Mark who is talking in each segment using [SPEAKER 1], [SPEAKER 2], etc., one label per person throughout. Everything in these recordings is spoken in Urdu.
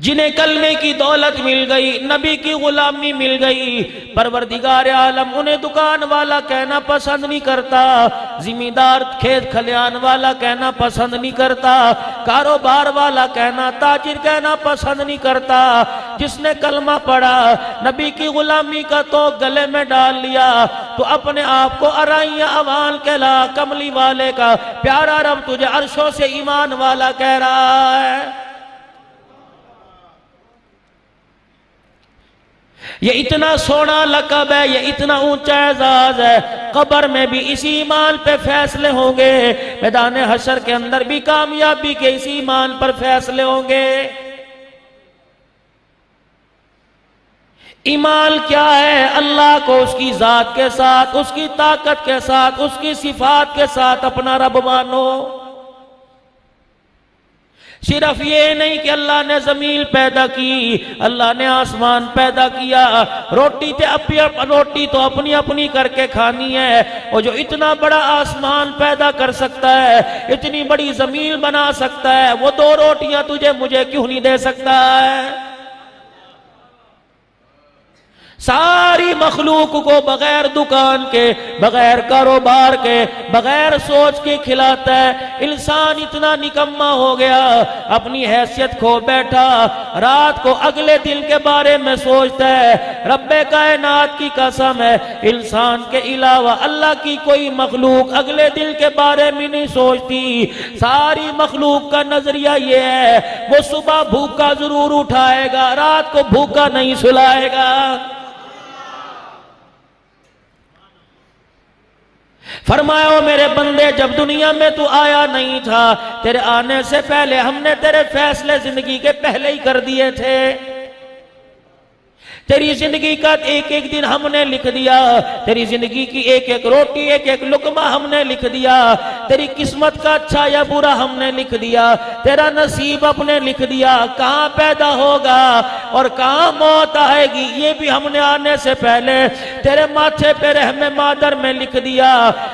[SPEAKER 1] جنہیں کلمے کی دولت مل گئی، نبی کی غلامی مل گئی، پروردگار عالم انہیں دکان والا کہنا پسند نہیں کرتا، زمیندار کھیت کھلیان والا کہنا پسند نہیں کرتا، کاروبار والا کہنا، تاجر کہنا پسند نہیں کرتا۔ جس نے کلمہ پڑھا، نبی کی غلامی کا تو گلے میں ڈال لیا، تو اپنے آپ کو ارائیاں اوان کہلا، کملی والے کا پیارا رب تجھے عرشوں سے ایمان والا کہہ رہا ہے۔ یہ اتنا سونا لقب ہے، یہ اتنا اونچا اعزاز ہے، قبر میں بھی اسی ایمان پہ فیصلے ہوں گے، میدان حشر کے اندر بھی کامیابی کے اسی ایمان پر فیصلے ہوں گے۔ ایمان کیا ہے؟ اللہ کو اس کی ذات کے ساتھ، اس کی طاقت کے ساتھ، اس کی صفات کے ساتھ اپنا رب مانو۔ صرف یہ نہیں کہ اللہ نے زمین پیدا کی، اللہ نے آسمان پیدا کیا، روٹی تو اپنی اپنی کر کے کھانی ہے، اور جو اتنا بڑا آسمان پیدا کر سکتا ہے، اتنی بڑی زمین بنا سکتا ہے، وہ دو روٹیاں تجھے مجھے کیوں نہیں دے سکتا ہے؟ ساری مخلوق کو بغیر دکان کے، بغیر کاروبار کے، بغیر سوچ کے کھلاتا ہے۔ انسان اتنا نکما ہو گیا، اپنی حیثیت کھو بیٹھا، رات کو اگلے دن کے بارے میں سوچتا ہے۔ رب کائنات کی قسم ہے، انسان کے علاوہ اللہ کی کوئی مخلوق اگلے دن کے بارے میں نہیں سوچتی۔ ساری مخلوق کا نظریہ یہ ہے، وہ صبح بھوکا ضرور اٹھائے گا، رات کو بھوکا نہیں سلائے گا۔ فرمایا او میرے بندے، جب دنیا میں تو آیا نہیں تھا، تیرے آنے سے پہلے ہم نے تیرے فیصلے زندگی کے پہلے ہی کر دیے تھے۔ تیری زندگی کا ایک ایک دن ہم نے لکھ دیا، تیری زندگی کی ایک ایک روٹی، ایک ایک لقمہ ہم نے لکھ دیا، تیری قسمت کا اچھا یا برا ہم نے لکھ دیا، تیرا نصیب ہم نے لکھ دیا، کہاں پیدا ہوگا اور کہاں موت آئے گی یہ بھی ہم نے آنے سے پہلے تیرے ماتھے پہ رحم مادر میں لکھ دیا۔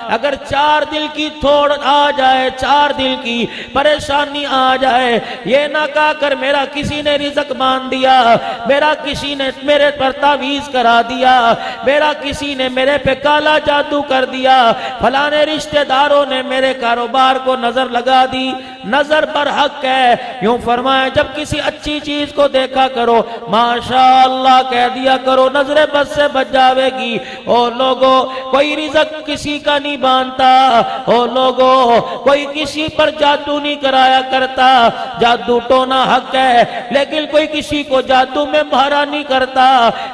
[SPEAKER 1] اگر 4 دل کی تھوڑ آ جائے، 4 دل کی پریشانی آ جائے، یہ نہ کہا کر میرا کسی نے رزق مان دیا، میرا کسی نے میرے پر تعویذ کرا دیا، میرا کسی نے میرے پہ کالا جادو کر دیا، فلانے رشتہ داروں نے میرے کاروبار کو نظر لگا دی۔ نظر پر حق ہے، یوں فرمایا جب کسی اچھی چیز کو دیکھا کرو ماشاءاللہ کہہ دیا کرو، نظر بد سے بچ جاوے گی۔ او لوگو، کوئی رزق کسی کا نہیں بانتا، او لوگو کوئی کسی پر جادو نہیں کرایا کرتا، جادو ٹونا حق ہے لیکن کوئی کسی کو جادو میں مہارا نہیں کرتا۔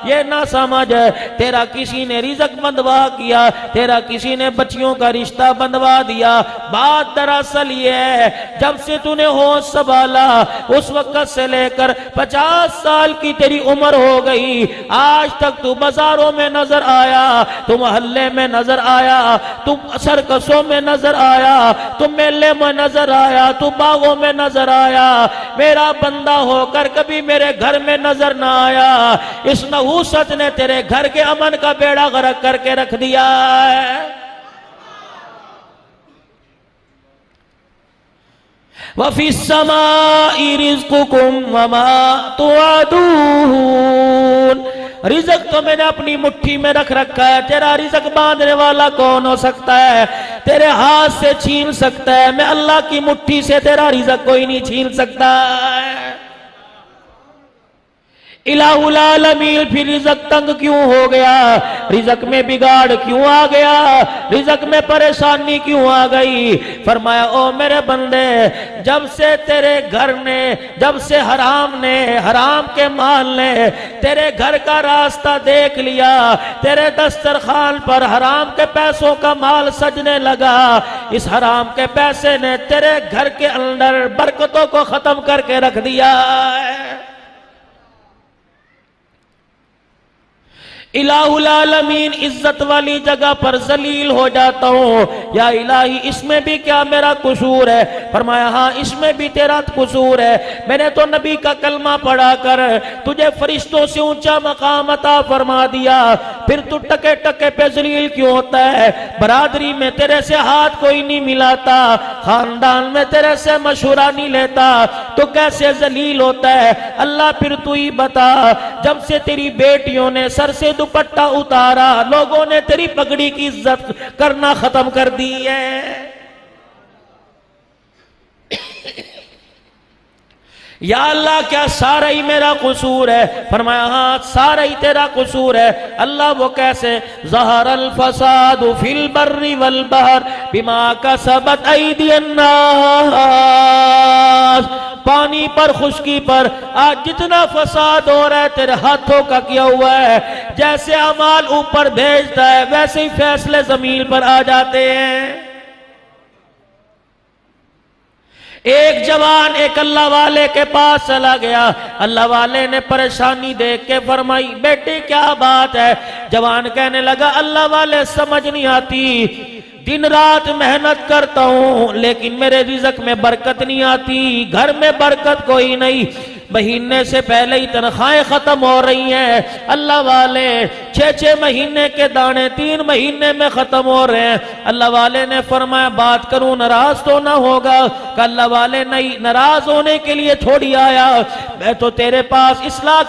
[SPEAKER 1] یہ نہ سمجھ تیرا کسی نے رزق بندوا کیا، تیرا کسی نے بچیوں کا رشتہ بندوا دیا، بات دراصل یہ ہے جب سے تو نے ہوش سنبھالا اس وقت سے لے کر 50 سال کی تیری عمر ہو گئی، آج تک تو بازاروں میں نظر آیا، تو محلے میں نظر آیا، تو سرکسوں میں نظر آیا، تو میلے میں نظر آیا، تو باغوں میں نظر آیا، میرا بندہ ہو کر کبھی میرے گھر میں نظر نہ آیا۔ اس نحوست نے تیرے گھر کے امن کا بیڑا غرق کر کے رکھ دیا ہے۔ وَفِي السَّمَاءِ رِزْقُكُمْ وَمَا تُوعَدُونَ، رزق تو میں نے اپنی مٹھی میں رکھ رکھا ہے، تیرا رزق باندھنے والا کون ہو سکتا ہے؟ تیرے ہاتھ سے چھین سکتا ہے، میں اللہ کی مٹھی سے تیرا رزق کوئی نہیں چھین سکتا ہے۔ الہ العالمین، پھر رزق تنگ کیوں ہو گیا؟ رزق میں بگاڑ کیوں آ گیا؟ رزق میں پریشانی کیوں آ گئی؟ فرمایا او میرے بندے، جب سے تیرے گھر نے، جب سے حرام کے مال نے تیرے گھر کا راستہ دیکھ لیا، تیرے دسترخوان پر حرام کے پیسوں کا مال سجنے لگا، اس حرام کے پیسے نے تیرے گھر کے اندر برکتوں کو ختم کر کے رکھ دیا ہے۔ الہ العالمین عزت والی جگہ پر ذلیل ہو جاتا ہوں، یا الہی اس میں بھی کیا میرا قصور ہے؟ فرمایا ہاں اس میں بھی تیرا قصور ہے، میں نے تو نبی کا کلمہ پڑھا کر تجھے فرشتوں سے اونچا مقام عطا فرما دیا، پھر تو ٹکے ٹکے پہ ذلیل کیوں ہوتا ہے؟ برادری میں تیرے سے ہاتھ کوئی نہیں ملاتا، خاندان میں تیرے سے مشورہ نہیں لیتا، تو کیسے ذلیل ہوتا ہے؟ اللہ پھر تو ہی بتا، جب سے تیری بیٹیوں نے سر سے دوپٹہ اتارا لوگوں نے تیری پگڑی کی عزت کرنا ختم کر دی ہے۔ یا اللہ کیا سارا ہی میرا قصور ہے؟ فرمایا ہاں سارا ہی تیرا قصور ہے۔ اللہ وہ کیسے؟ ظہر الفساد فی البر والبحر بما کسبت ایدی الناس، پانی پر خشکی پر آج جتنا فساد ہو رہا ہے تیرے ہاتھوں کا کیا ہوا ہے، جیسے اعمال اوپر بھیجتا ہے ویسے ہی فیصلے زمین پر آ جاتے ہیں۔ ایک جوان ایک اللہ والے کے پاس چلا گیا، اللہ والے نے پریشانی دیکھ کے فرمائی بیٹے کیا بات ہے؟ جوان کہنے لگا اللہ والے سمجھ نہیں آتی، دن رات محنت کرتا ہوں لیکن میرے رزق میں برکت نہیں آتی، گھر میں برکت کوئی نہیں، مہینے سے پہلے ہی تنخواہیں ختم ہو رہی ہیں، اللہ والے 6 مہینے کے دانے 3 مہینے میں ختم ہو رہے ہیں۔ اللہ والے نے فرمایا بات کروں ناراض تو نہ ہوگا؟ کہ اللہ والے نہیں، ناراض ہونے کے لیے تھوڑی آیا، میں تو تیرے پاس اصلاح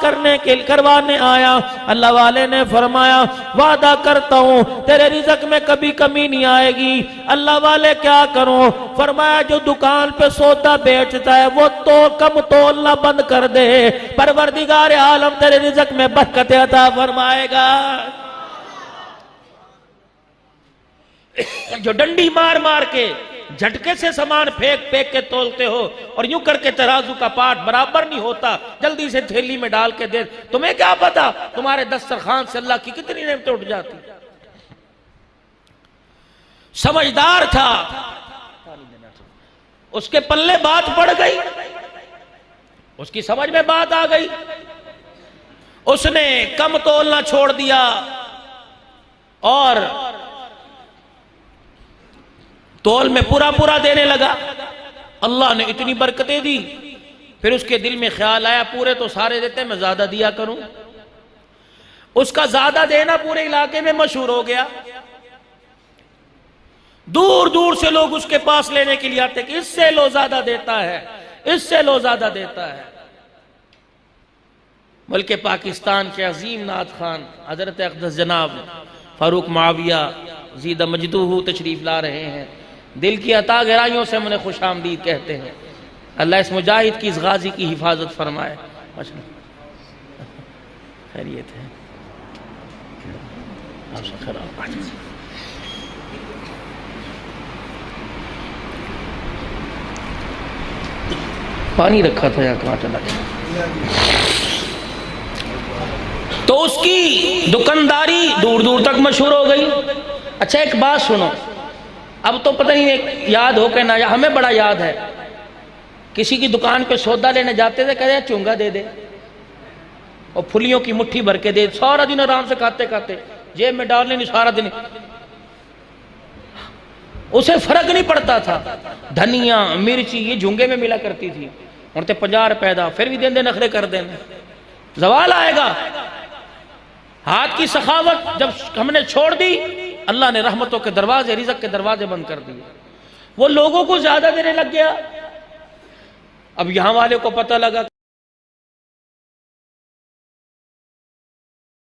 [SPEAKER 1] کروانے آیا۔ اللہ والے نے فرمایا وعدہ کرتا ہوں تیرے رزق میں کبھی کمی نہیں آئے گی۔ اللہ والے کیا کروں؟ فرمایا جو دکان پہ سودا بیچتا ہے وہ تو کم تولنا بند کر دے، پروردگار عالم تیرے رزق میں برکت عطا فرمائے گا۔ جو ڈنڈی مار مار کے جھٹکے سے سامان پھینک پھینک کے تولتے ہو اور یوں کر کے ترازو کا پاٹ برابر نہیں ہوتا، جلدی سے تھیلی میں ڈال کے دے، تمہیں کیا پتا تمہارے دسترخوان سے اللہ کی کتنی نعمتیں اٹھ جاتی۔ سمجھدار تھا، اس کے پلے بات پڑ گئی، اس کی سمجھ میں بات آ گئی، اس نے کم تولنا چھوڑ دیا اور تول میں پورا پورا دینے لگا۔ اللہ نے اتنی برکتیں دی، پھر اس کے دل میں خیال آیا پورے تو سارے دیتے میں زیادہ دیا کروں۔ اس کا زیادہ دینا پورے علاقے میں مشہور ہو گیا، دور دور سے لوگ اس کے پاس لینے کے لیے آتے کہ اس سے لو زیادہ دیتا ہے، اس سے لو زیادہ دیتا ہے۔ ملک پاکستان کے عظیم نعت خان حضرت اقدس جناب فاروق معاویہ زیدہ مجدوہ تشریف لا رہے ہیں، دل کی عطا گہرائیوں سے انہیں خوش آمدید کہتے ہیں۔ اللہ اس مجاہد کی اس غازی کی حفاظت فرمائے۔ خیریت ہے؟ پانی رکھا تھا یا کہاں چلا گیا؟ تو اس کی دکانداری دور دور تک مشہور ہو گئی۔ اچھا ایک بات سنو، اب تو پتہ نہیں یاد ہو کہ نہ، ہمیں بڑا یاد ہے، کسی کی دکان پہ سودا لینے جاتے تھے، کہتے ہیں چونگا دے دے اور پھلیوں کی مٹھی بھر کے دے، سارا دن آرام سے کھاتے کھاتے جیب میں ڈالنے نہیں، سارا دن اسے فرق نہیں پڑتا تھا۔ دھنیا مرچی یہ جھنگے میں ملا کرتی تھی، اور 50 روپے دا، پھر بھی دیں نخرے کر دیں، زوال آئے گا۔ ہاتھ کی سخاوت جب ہم نے چھوڑ دی، اللہ نے رحمتوں کے دروازے، رزق کے دروازے بند کر دیے، وہ لوگوں کو زیادہ دینے لگ گیا۔ اب یہاں والے کو پتہ لگا